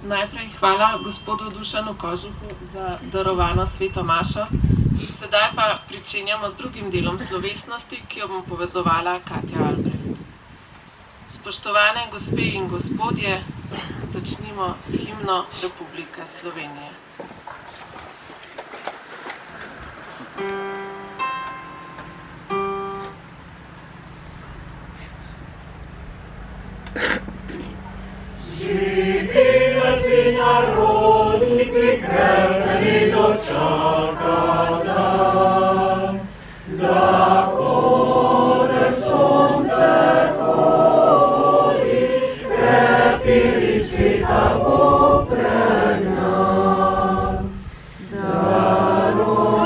Najprej hvala gospodu Dušanu Kožuhu za darovano sveto mašo. Sedaj pa pričenjamo z drugim delom slovesnosti, ki jo bom povezovala Katja Albrecht. Spoštovane gospe in gospodje, začnimo s himno Republike Slovenije. Živime si narodi, prikrepljeni dočaka dan, da kode sonce hodi, prepiri sveta bo pregnan. Darojak,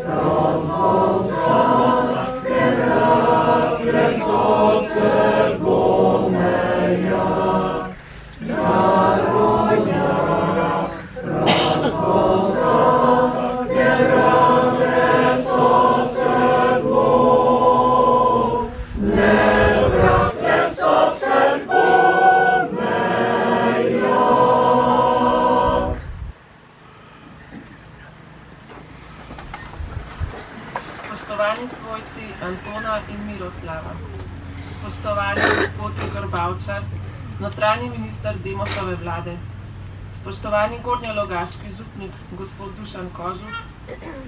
razbolsa, keraple so se Spoštovani svojci Antona in Miroslava, spoštovani gospod Igor Bavčar, notranji minister Demosove vlade, spoštovani gornjelogaški župnik gospod Dušan Kožuh,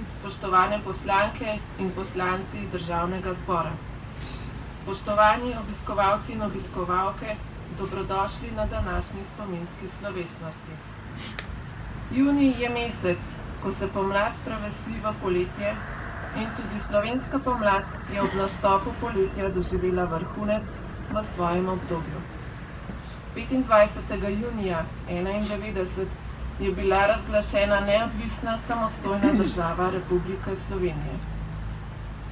spoštovane poslanke in poslanci Državnega zbora, spoštovani obiskovalci in obiskovalke, dobrodošli na današnji spominski slovesnosti. Junij je mesec, ko se pomlad prevesi v poletje, in tudi slovenska pomlad je ob nastopu poletja doživela vrhunec v svojem obdobju. 25. junija 1991 je bila razglašena neodvisna samostojna država Republike Slovenije.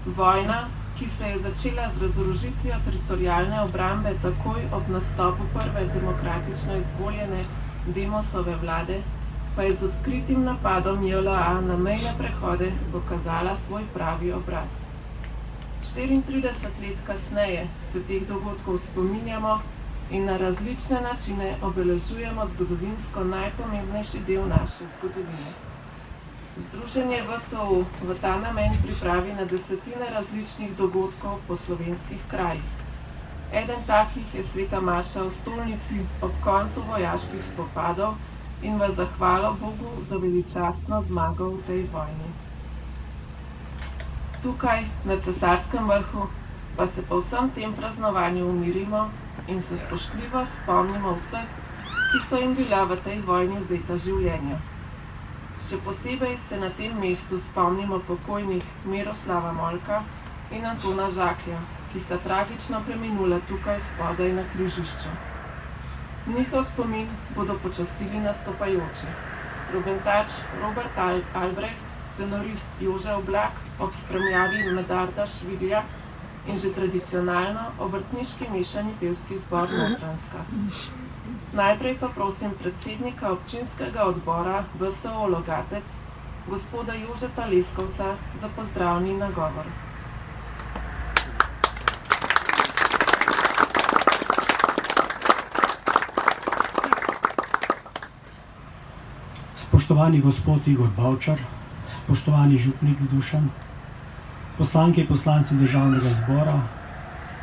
Vojna, ki se je začela z razorožitvijo teritorialne obrambe takoj ob nastopu prve demokratično izvoljene Demosove vlade, pa je z odkritim napadom JLA na mejne prehode pokazala svoj pravi obraz. 34 let kasneje se teh dogodkov spominjamo in na različne načine obeležujemo zgodovinsko najpomembnejši del naše zgodovine. Združenje VSO v ta namen pripravi na desetine različnih dogodkov po slovenskih krajih. Eden takih je sveta maša v stolnici ob koncu vojaških spopadov in v zahvalo Bogu za veličastno zmago v tej vojni. Tukaj, na Cesarskem vrhu, pa se po vsem tem praznovanju umirimo in se spoštljivo spomnimo vseh, ki so jim bila v tej vojni vzeta življenja. Še posebej se na tem mestu spomnimo pokojnih Miroslava Molka in Antona Žaklja, ki sta tragično preminula tukaj spodaj na križišču. Njihov spomin bodo počastili nastopajoči. Trobentač Robert Albrecht, tenorist Jože Oblak ob spremljavi Medarda Šviglja in že tradicionalno obrtniški mešani pevski zbor Notranjska. Najprej pa prosim predsednika občinskega odbora VSO Logatec, gospoda Jožeta Leskovca, za pozdravni nagovor. Spoštovani gospod Igor Bavčar, spoštovani župnik Dušan, poslanke in poslanci Državnega zbora,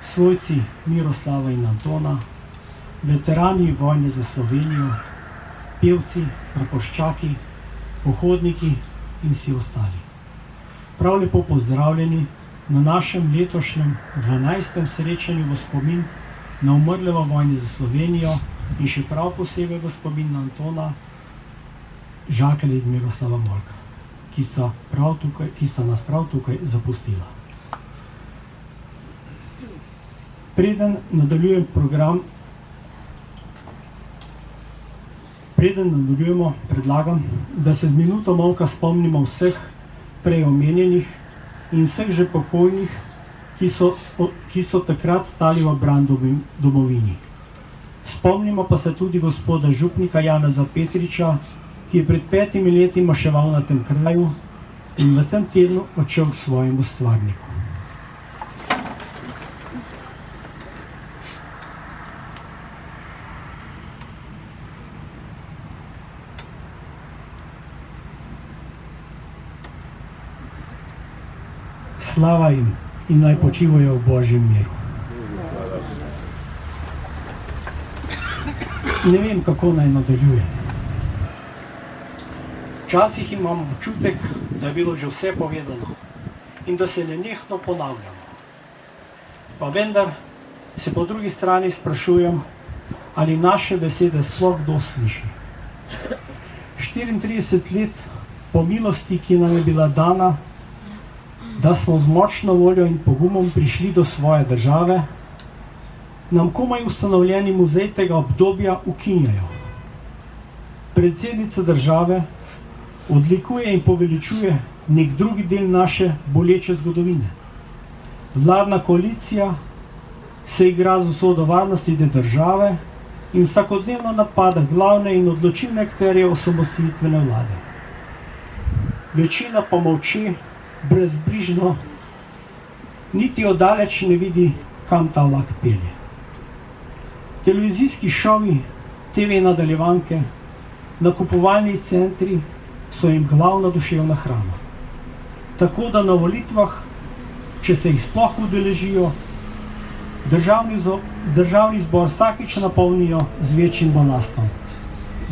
svojci Miroslava in Antona, veterani vojne za Slovenijo, pevci, prapoščaki, pohodniki in vsi ostali. Prav lepo pozdravljeni na našem letošnjem 12. srečanju v spomin na umrle v vojni za Slovenijo in še prav posebej v spomin na Antona Žaklja in Miroslava Molka, ki sta nas prav tukaj zapustila. Preden nadaljujemo, predlagam, da se z minuto molka spomnimo vseh prej omenjenih in vseh že pokojnih, ki so takrat stali v bran domovini. Spomnimo pa se tudi gospoda župnika Janeza Petriča, ki je pred 5 leti maševal na tem kraju in v tem tednu odšel k svojemu stvarniku. Slava jim in naj počivajo v Božjem miru. Ne vem, kako naj nadaljujem. Včasih imam občutek, da je bilo že vse povedano in da se nenehno ponavljamo. Pa vendar se po drugi strani sprašujem, ali naše besede sploh kdo sliši. 34 let po milosti, ki nam je bila dana, da smo z močno voljo in pogumom prišli do svoje države, nam komaj ustanovljeni muzej tega obdobja ukinjajo. Predsednica države odlikuje in poveličuje nek drugi del naše boleče zgodovine. Vladna koalicija se igra z usodo varnosti te države in vsakodnevno napada glavne in odločilne akterje osamosvojitvene vlade. Večina pa molči, brezbrižno, niti oddaleč ne vidi, kam ta vlak pelje. Televizijski šovi, TV nadaljevanke, nakupovalni centri so jim glavna duševna hrana. Tako da na volitvah, če se jih sploh udeležijo, državni zbor vsakič napolnijo z večjim balastom,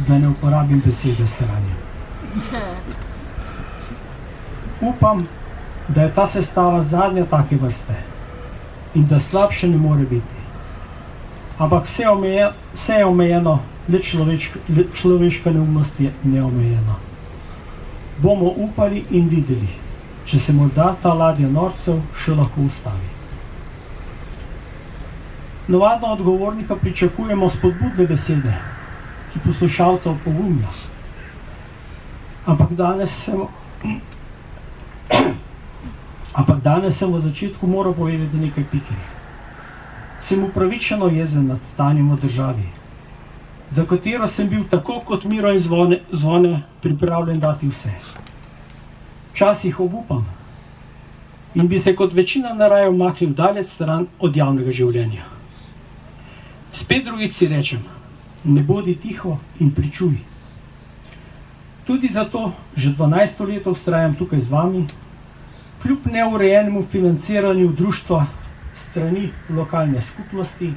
da ne uporabim besede sranje. Upam, da je ta sestava zadnja take vrste in da slabše ne more biti. Ampak vse je omejeno, le človeška neumnost je neomejena. Bomo upali in videli, če se morda ta ladja norcev še lahko ustavi. Navadno od govornika pričakujemo spodbudne besede, ki poslušalca opogumlja. Ampak danes sem v začetku moral povedati nekaj pikrih. Sem upravičeno jezen nad stanjem v državi, za katero sem bil tako kot Miro in Zvone pripravljen dati vse. Včasih obupam in bi se kot večina naraje umaknil daleč stran od javnega življenja. Spet drugič si rečem, ne bodi tiho in pričuj. Tudi zato že 12 let vztrajam tukaj z vami, kljub neurejenemu financiranju društva strani lokalne skupnosti.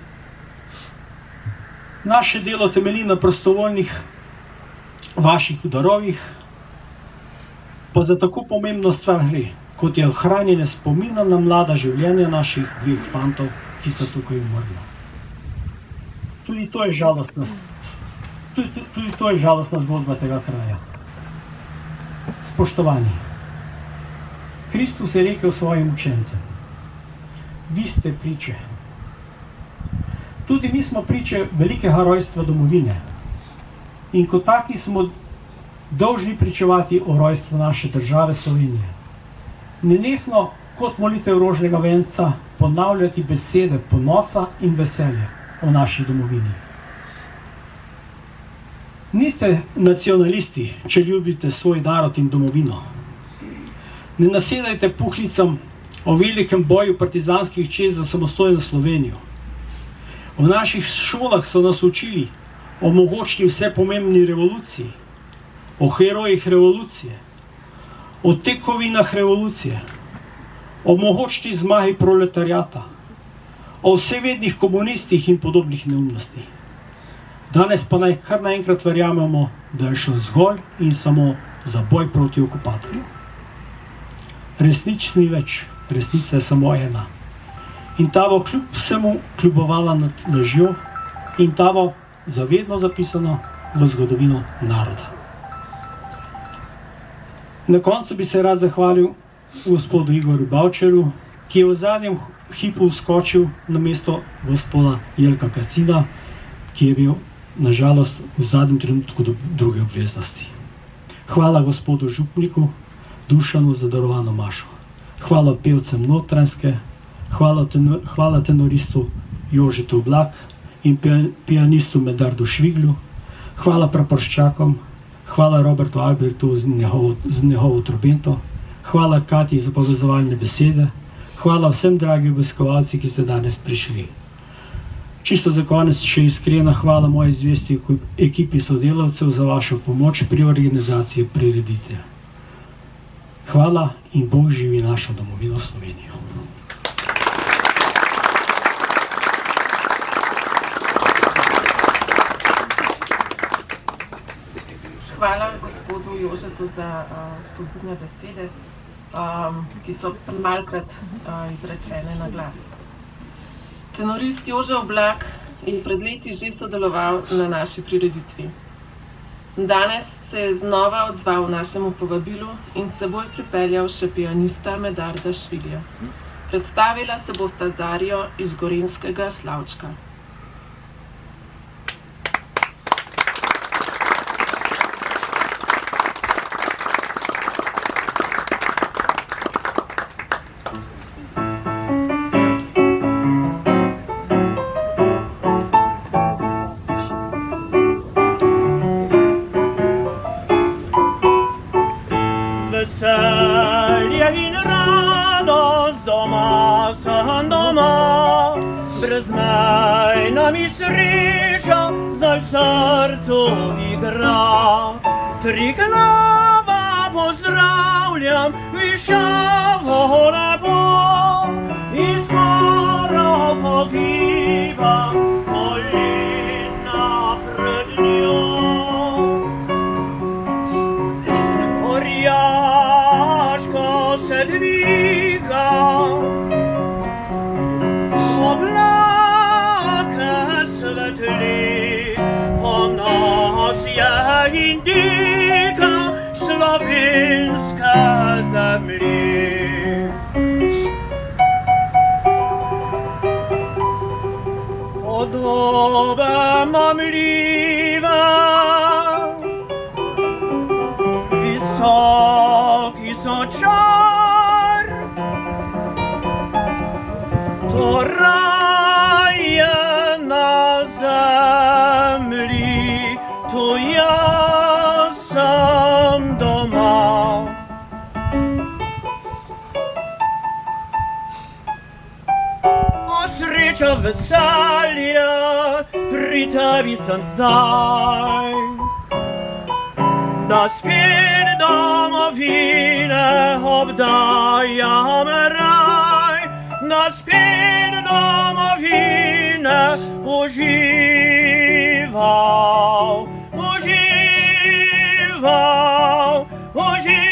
Naše delo temelji na prostovoljnih vaših darovih, pa za tako pomembno stvar gre, kot je ohranjanje spomina na mlada življenja naših dveh fantov, ki sta tukaj umrla. Tudi to je žalostna zgodba tega kraja. Spoštovani, Kristus je rekel svojim učencem: vi ste priče. Tudi mi smo priče velikega rojstva domovine in kot taki smo dolžni pričevati o rojstvu naše države Slovenije. Nenehno kot molitev rožnega venca ponavljati besede ponosa in veselja o naši domovini. Niste nacionalisti, če ljubite svoj narod in domovino. Ne nasedajte puhlicam o velikem boju partizanskih čez za samostojno Slovenijo. V naših šolah so nas učili o mogočni vse pomembni revoluciji, o herojih revolucije, o tekovinah revolucije, o mogočni zmagi proletariata, o vsevednih komunistih in podobnih neumnostih. Danes pa naj kar naenkrat verjamemo, da je šlo zgolj in samo za boj proti okupatorju. Resnic ni več, resnica je samo ena. In ta bo kljub vsemu kljubovala nad lažjo in ta bo zavedno zapisana v zgodovino naroda. Na koncu bi se rad zahvalil gospodu Igorju Bavčarju, ki je v zadnjem hipu vskočil na mesto gospoda Jelka Kacina, ki je bil nažalost v zadnjem trenutku do druge obveznosti. Hvala gospodu župniku Dušanu za darovano mašo. Hvala pevcem Notranjske, hvala tenoristu Jožetu Oblak in pianistu Medardu Šviglju, hvala praporščakom, hvala Robertu Albertu z njegovo trobento, hvala Katji za povezovalne besede, hvala vsem dragi obiskovalci, ki ste danes prišli. Čisto za konec še iskrena hvala moji zvesti ekipi sodelavcev za vašo pomoč pri organizaciji prireditve. Hvala in Bog živi našo domovino Slovenijo. Hvala gospodu Jožetu za spodbudne besede, ki so malkrat izrečene na glas. Tenorist Jože Oblak je pred leti že sodeloval na naši prireditvi. Danes se je znova odzval našemu povabilu in s seboj pripeljal še pianista Medarda Švilja. Predstavila se bosta z arijo iz gorenjskega Slavčka. Veselje in radost doma sem doma, brezmejna mi sreča zdaj v srcu igra. Triglava pozdravljam, višavo lepo, in skoro pogiba kolena pred njo. Se dviga, oblake svetli, po nas je indika slovenske zemlji. Podobe mamljive, visoki so čar, to raj je na zemlji, tu jaz sem doma. O sreča, veselje, pri tebi sem zdaj, da spet domovine obdajam raj, da spet domovine užival, užival, užival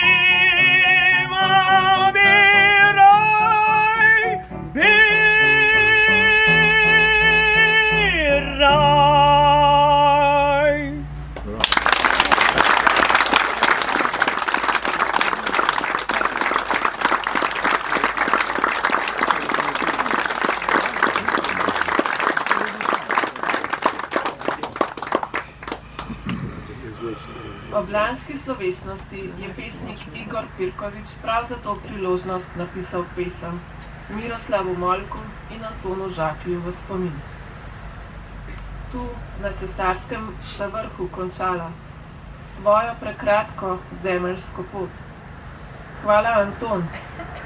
bi raj, bi raj. Ob lanski slovesnosti je pesnik Igor Pirkovič prav za to priložnost napisal pesem Miroslavu Molku in Antonu Žaklju v spomin. Tu na Cesarskem sta vrhu končala svojo prekratko zemeljsko pot. Hvala Anton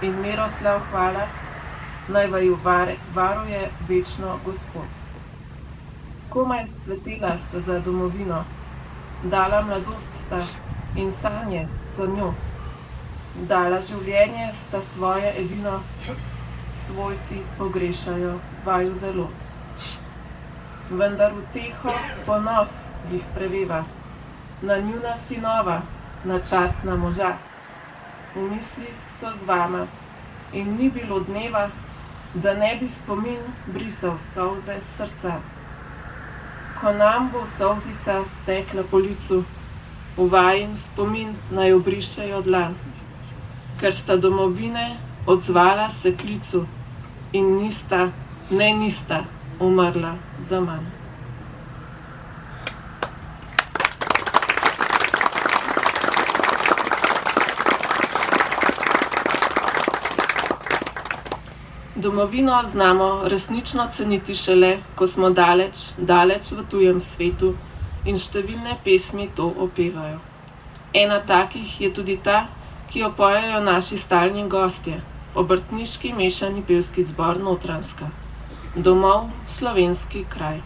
in Miroslav, hvala, naj vaju varuje večno Gospod. Komaj scvetela sta za domovino, dala mladost sta in sanje za njo, dala življenje sta svoje edino, svojci pogrešajo vaju zelo. Vendar uteho ponos jih preveva, na njuna sinova, na častna moža. V mislih so z vama in ni bilo dneva, da ne bi spomin brisal solze s srca. Ko nam bo solzica stekla po licu, v vajin spomin naj obrišejo dlan, ker sta domovine odzvala se klicu in nista, ne nista, umrla za manj. Domovino znamo resnično ceniti šele, ko smo daleč, daleč v tujem svetu in številne pesmi to opevajo. Ena takih je tudi ta, ki jo pojejo naši stalni gostje, obrtniški mešani pevski zbor Notranjska. Domov, slovenski kraj.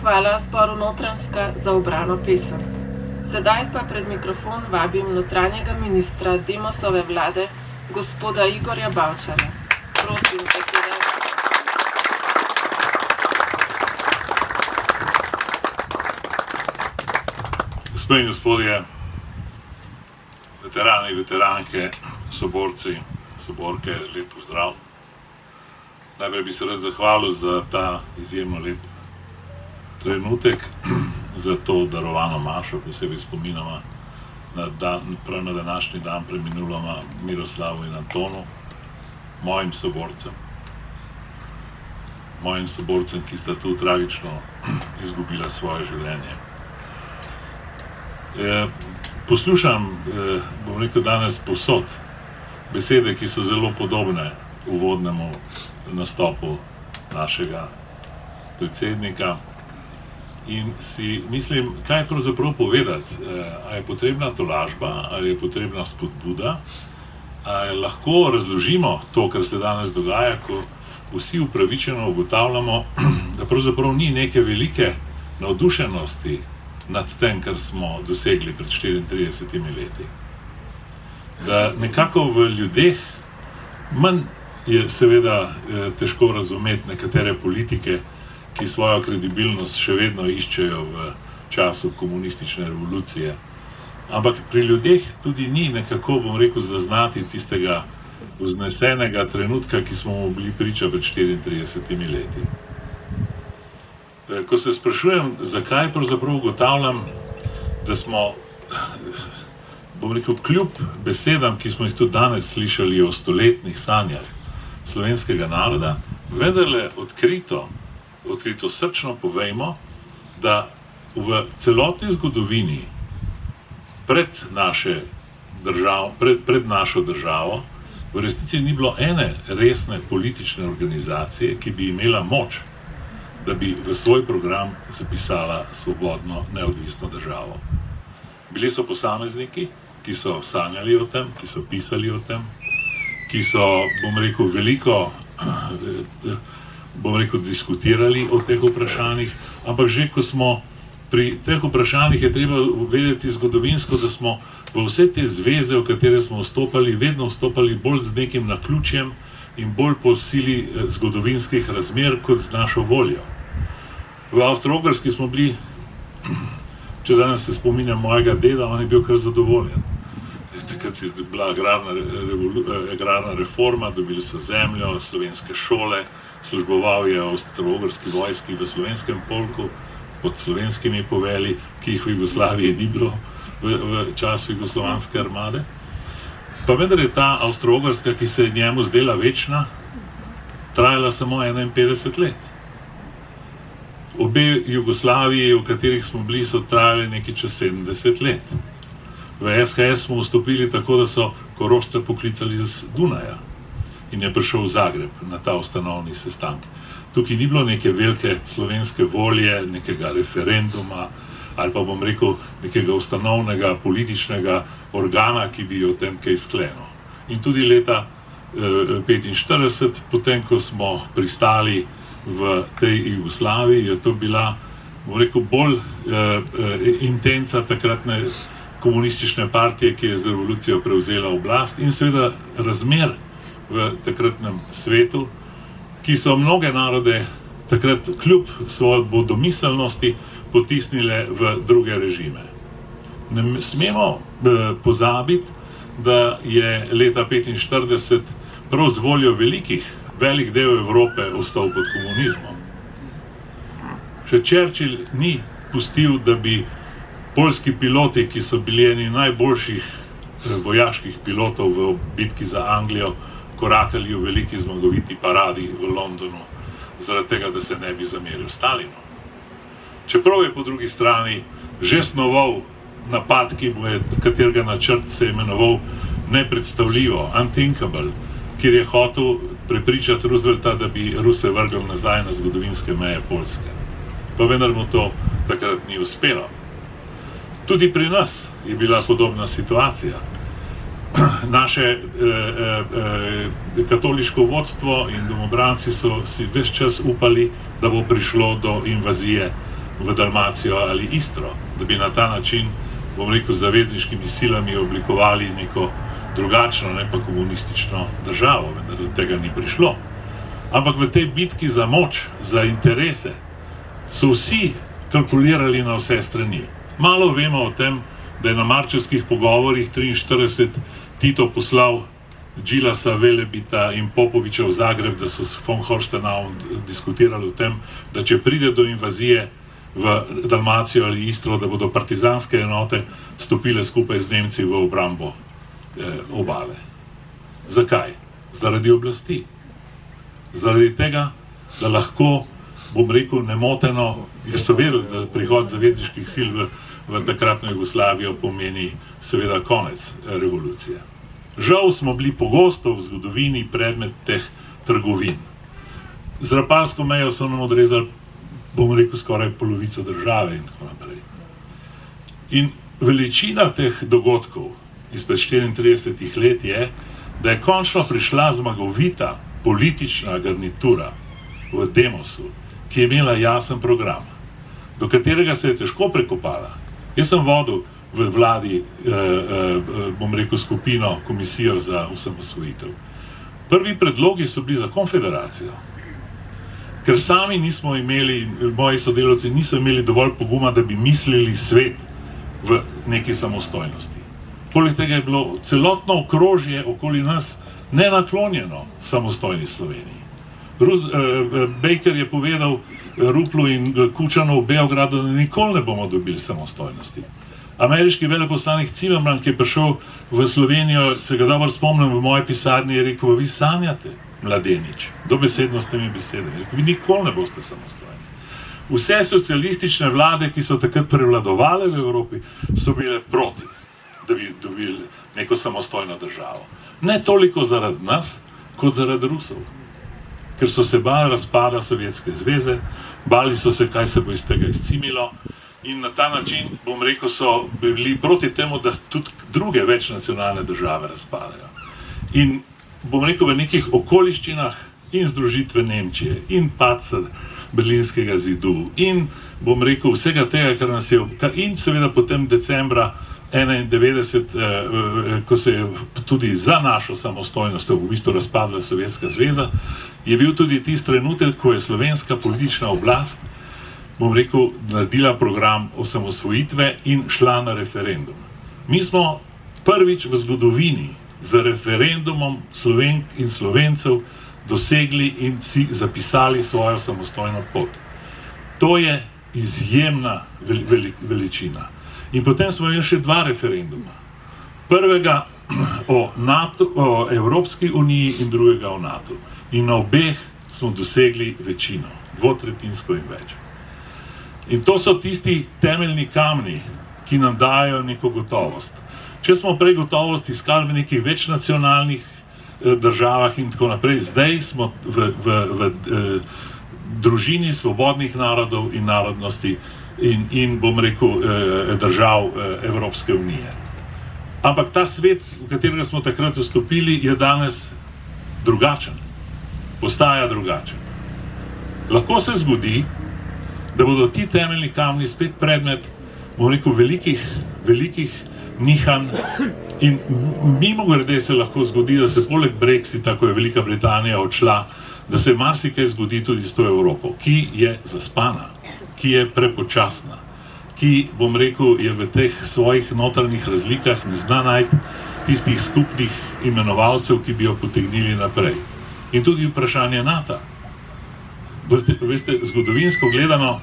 Hvala zboru Notranjska za ubrano pesem. Sedaj pa pred mikrofon vabim notranjega ministra Demosove vlade, gospoda Igorja Bavčarja. Prosim, beseda. Gospe in gospodje, veterani, veteranke, soborci, soborke, lep pozdrav. Najprej bi se rad zahvalil za ta izjemno lep trenutek, za to darovano mašo, posebej spominama prav na današnji dan preminuloma Miroslavu in Antonu, mojim soborcem, ki sta tu tragično izgubila svoje življenje. Poslušam, bom rekel, danes povsod besede, ki so zelo podobne uvodnemu nastopu našega predsednika. In si mislim, kaj pravzaprav povedati, a je potrebna tolažba, ali je potrebna spodbuda, ali lahko razložimo to, kar se danes dogaja, ko vsi upravičeno ugotavljamo, da pravzaprav ni neke velike navdušenosti nad tem, kar smo dosegli pred 34 leti. Da nekako v ljudeh manj je seveda težko razumeti nekatere politike, ki svojo kredibilnost še vedno iščejo v času komunistične revolucije. Ampak pri ljudeh tudi ni nekako, bom rekel, zaznati tistega vznesenega trenutka, ki smo mu bili priča pred 34 leti. Ko se sprašujem, zakaj pravzaprav ugotavljam, da smo, bom rekel, kljub besedam, ki smo jih tudi danes slišali o stoletnih sanjah slovenskega naroda, vendarle odkrito srčno povejmo, da v celotni zgodovini pred našo državo v resnici ni bilo ene resne politične organizacije, ki bi imela moč, da bi v svoj program zapisala svobodno, neodvisno državo. Bili so posamezniki, ki so sanjali o tem, ki so pisali o tem, ki so, bom rekel, veliko diskutirali o teh vprašanjih, ampak že ko smo pri teh vprašanjih, je treba vedeti zgodovinsko, da smo v vse te zveze, v katere smo vstopali, vedno vstopali bolj z nekim naključjem in bolj po sili zgodovinskih razmer kot z našo voljo. V Avstro-Ogrski smo bili, če danes se spominjam mojega deda, on je bil kar zadovoljen. takrat je bila agrarna reforma, dobili so zemljo, slovenske šole, služboval je v avstro-ogrski vojski v slovenskem polku pod slovenskimi poveli, ki jih v Jugoslaviji ni bilo v času jugoslovanske armade. Pa vendar je ta avstro-ogrska, ki se je njemu zdela večna, trajala samo 51 let. Obe Jugoslaviji, v katerih smo bili, so trajali nekaj čez 70 let. V SHS smo vstopili tako, da so Korošce poklicali z Dunaja in je prišel v Zagreb na ta ustanovni sestanek. Tukaj ni bilo neke velike slovenske volje, nekega referenduma ali pa bom rekel nekega ustanovnega političnega organa, ki bi o tem kaj sklenil. In tudi leta 1945, potem ko smo pristali v tej Jugoslaviji, je to bila, bom rekel, bolj intenca takratne komunistične partije, ki je z revolucijo prevzela oblast, in seveda razmer v takratnem svetu, ki so mnoge narode takrat kljub svoji domiselnosti potisnile v druge režime. Ne smemo pozabiti, da je leta 1945 prav z voljo velik del Evrope ostal pod komunizmom. Še Churchill ni pustil, da bi poljski piloti, ki so bili eni najboljših vojaških pilotov v bitki za Anglijo, korakali v veliki zmagoviti paradi v Londonu, zaradi tega, da se ne bi zameril Stalinu. Čeprav je po drugi strani že snoval napad, katerega načrt se je imenoval nepredstavljivo, unthinkable, kjer je hotel prepričati Roosevelta, da bi Ruse vrgel nazaj na zgodovinske meje Poljske. Pa vendar mu to takrat ni uspelo. Tudi pri nas je bila podobna situacija. Naše katoliško vodstvo in domobranci so si ves čas upali, da bo prišlo do invazije v Dalmacijo ali Istro, da bi na ta način, bom rekel, z zavezniškimi silami oblikovali neko drugačno, ne pa komunistično državo, vendar do tega ni prišlo. Ampak v tej bitki za moč, za interese, so vsi kalkulirali na vse strani. Malo vemo o tem, da je na marčevskih pogovorih 1943 Tito poslal Džilasa, Velebita in Popoviča v Zagreb, da so s von Horstenauom diskutirali o tem, da če pride do invazije v Dalmacijo ali Istro, da bodo partizanske enote stopile skupaj z Nemci v obrambo obale. Zakaj? Zaradi oblasti. Zaradi tega, da lahko, bom rekel, nemoteno, ker so vedeli, da prihod zavezniških sil v takratno Jugoslavijo pomeni seveda konec revolucije. Žal smo bili pogosto v zgodovini predmet teh trgovin. Z Rapalsko mejo so nam odrezali, bom rekel, skoraj polovico države in tako naprej. In veličina teh dogodkov izpred 34 let je, da je končno prišla zmagovita politična garnitura v Demosu, ki je imela jasen program, do katerega se je težko prekopala. Jaz sem vodil v vladi, bom rekel, skupino, komisijo za osamosvojitev. Prvi predlogi so bili za konfederacijo, ker sami nismo imeli, moji sodelavci niso imeli dovolj poguma, da bi mislili svet v neki samostojnosti. Poleg tega je bilo celotno okrožje okoli nas nenaklonjeno samostojni Sloveniji. Baker je povedal Ruplu in Kučanu v Beogradu, da nikoli ne bomo dobili samostojnosti. Ameriški veleposlanik Zimmerman, ki je prišel v Slovenijo, se ga dobro spomnim, v moji pisarni, je rekel: vi sanjate, mladenič, dobesedno s temi besedami, vi nikoli ne boste samostojni. Vse socialistične vlade, ki so takrat prevladovale v Evropi, so bile proti, da bi dobili neko samostojno državo. Ne toliko zaradi nas, kot zaradi Rusov. Ker so se bali razpada Sovjetske zveze, bali so se, kaj se bo iz tega izcimilo, in na ta način, bom rekel, so bili proti temu, da tudi druge večnacionalne države razpadajo. In bom rekel, v nekih okoliščinah in združitve Nemčije, in padca Berlinskega zidu, in bom rekel, vsega tega, kar nas je, in seveda potem decembra 1991, ko se je tudi za našo samostojnost v bistvu razpadla Sovjetska zveza, je bil tudi tisti trenutek, ko je slovenska politična oblast, bom rekel, naredila program osamosvojitve in šla na referendum. Mi smo prvič v zgodovini z referendumom Slovenk in Slovencev dosegli in si zapisali svojo samostojno pot. To je izjemna veličina. In potem smo imeli še 2 referenduma. Prvega o NATO, o Evropski uniji in drugega o NATO. In na obeh smo dosegli večino, 2/3 in več. In to so tisti temeljni kamni, ki nam dajo neko gotovost. Če smo prej gotovost iskali v nekih večnacionalnih državah in tako naprej, zdaj smo v družini svobodnih narodov in narodnosti in bom rekel, držav Evropske unije. Ampak ta svet, v katerega smo takrat vstopili, je danes drugačen. Postaja drugačen. Lahko se zgodi, da bodo ti temeljni kamni spet predmet, bom rekel, velikih nihanj in mimogrede se lahko zgodi, da se poleg Brexita, ko je Velika Britanija odšla, da se marsikaj zgodi tudi s to Evropo, ki je zaspana, ki je prepočasna, ki, bom rekel, je v teh svojih notranjih razlikah ne zna najti tistih skupnih imenovalcev, ki bi jo potegnili naprej. In tudi vprašanje NATO. Veste, zgodovinsko gledano,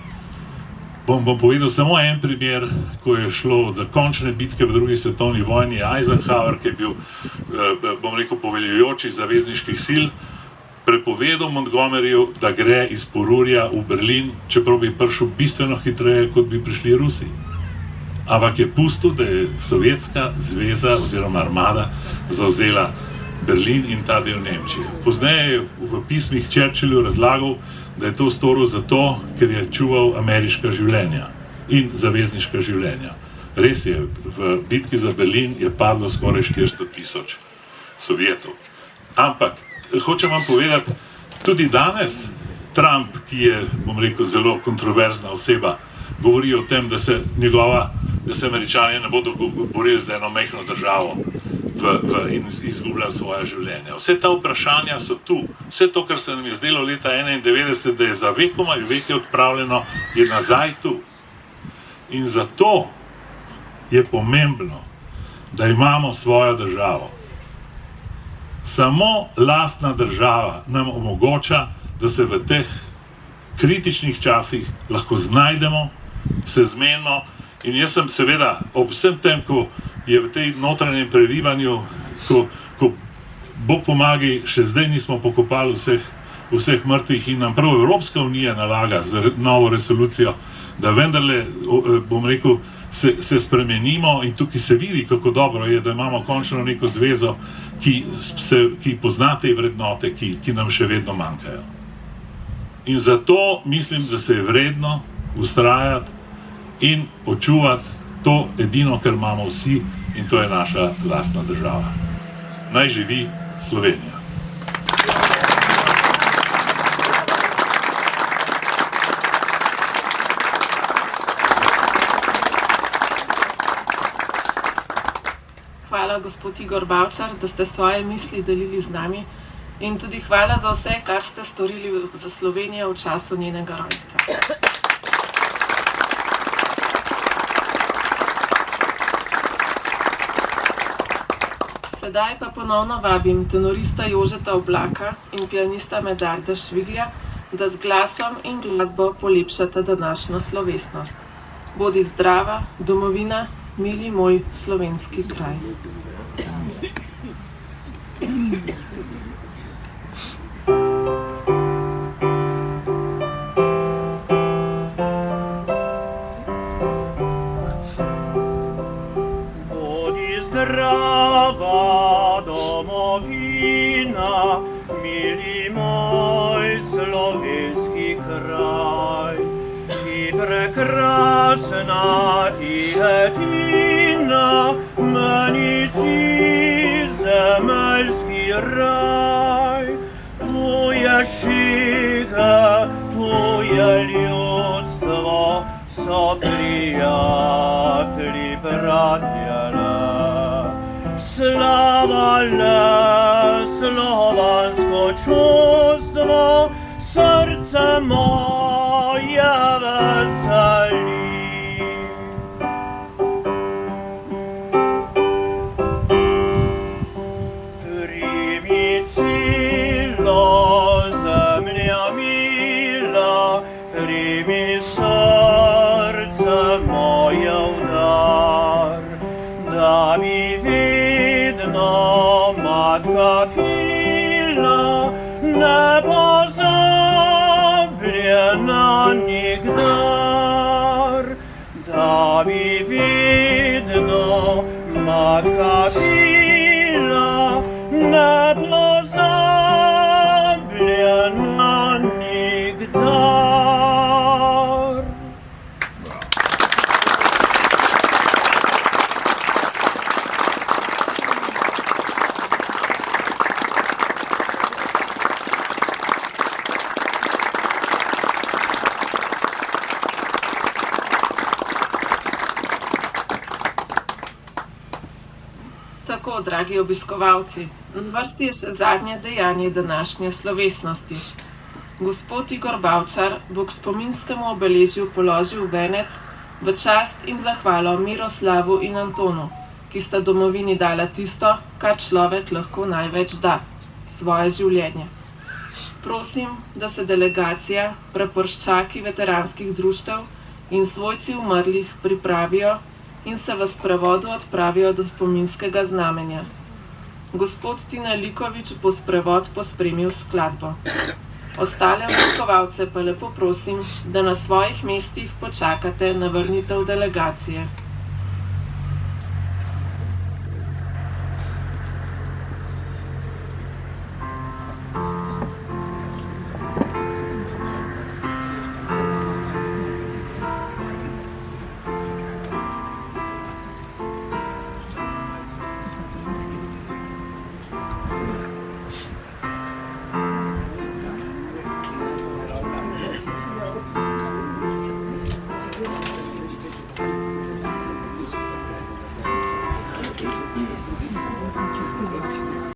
bom povedal samo en primer, ko je šlo za končne bitke v drugi svetovni vojni. Eisenhower, ki je bil, bom rekel, poveljujoči zavezniških sil, prepovedal Montgomeryju, da gre iz Porurja v Berlin, čeprav bi prišel bistveno hitreje, kot bi prišli Rusi. Ampak je pustil, da je Sovjetska zveza oziroma armada zavzela Berlin in ta del Nemčije. Pozneje je v pismih Churchillu razlagal, da je to storil zato, ker je čuval ameriška življenja in zavezniška življenja. Res je, v bitki za Berlin je padlo skoraj 400 000 Sovjetov. Ampak, hočem vam povedati, tudi danes Trump, ki je, bom rekel, zelo kontroverzna oseba, govori o tem, da se Američani ne bodo borili za eno majhno državo in izgubljali svoje življenje. Vse ta vprašanja so tu. Vse to, kar se nam je zdelo leta 1991, da je za vekoma in veke odpravljeno, je nazaj tu. In zato je pomembno, da imamo svojo državo. Samo lastna država nam omogoča, da se v teh kritičnih časih lahko znajdemo, se zmenimo. In jaz sem seveda ob vsem tem, ko je v tej notranjem prerivanju, ko Bog pomagi, še zdaj nismo pokopali vseh mrtvih in nam prav Evropska unija nalaga z novo resolucijo, da vendarle, bom rekel, se spremenimo in tukaj se vidi, kako dobro je, da imamo končno neko zvezo, ki pozna te vrednote, ki nam še vedno manjkajo. In zato mislim, da se je vredno vztrajati in očuvati to edino, kar imamo vsi, in to je naša lastna država. Naj živi Slovenija. Hvala, gospod Igor Bavčar, da ste svoje misli delili z nami in tudi hvala za vse, kar ste storili za Slovenijo v času njenega rojstva. Sedaj pa ponovno vabim tenorista Jožeta Oblaka in pianista Medarda Šviglja, da z glasom in glasbo polepšata današnjo slovesnost. Bodi zdrava, domovina, mili moj slovenski kraj. Bodi zdrava, domovina, mili moj slovenski kraj. Ti prekrasna, ti edina, meni si zemeljski raj. Tu je šiga, tu je ljudstvo, so prijatelji branjena. Slava le, slovansko čustvo, srce moje veseli. nepozabljena nikdar, da bi vidno matka bila nepozabljena nikdar. Tako, dragi obiskovalci, na vrsti je še zadnje dejanje današnje slovesnosti. Gospod Igor Bavčar bo k spominskemu obeležju položil venec v čast in zahvalo Miroslavu in Antonu, ki sta domovini dala tisto, kar človek lahko največ da, svoje življenje. Prosim, da se delegacija, praporščaki veteranskih društev in svojci umrlih pripravijo in se v sprevodu odpravijo do spominskega znamenja. Gospod Tina Likovič bo sprevod pospremil skladbo. Ostale obiskovalce pa lepo prosim, da na svojih mestih počakate na vrnitev delegacije.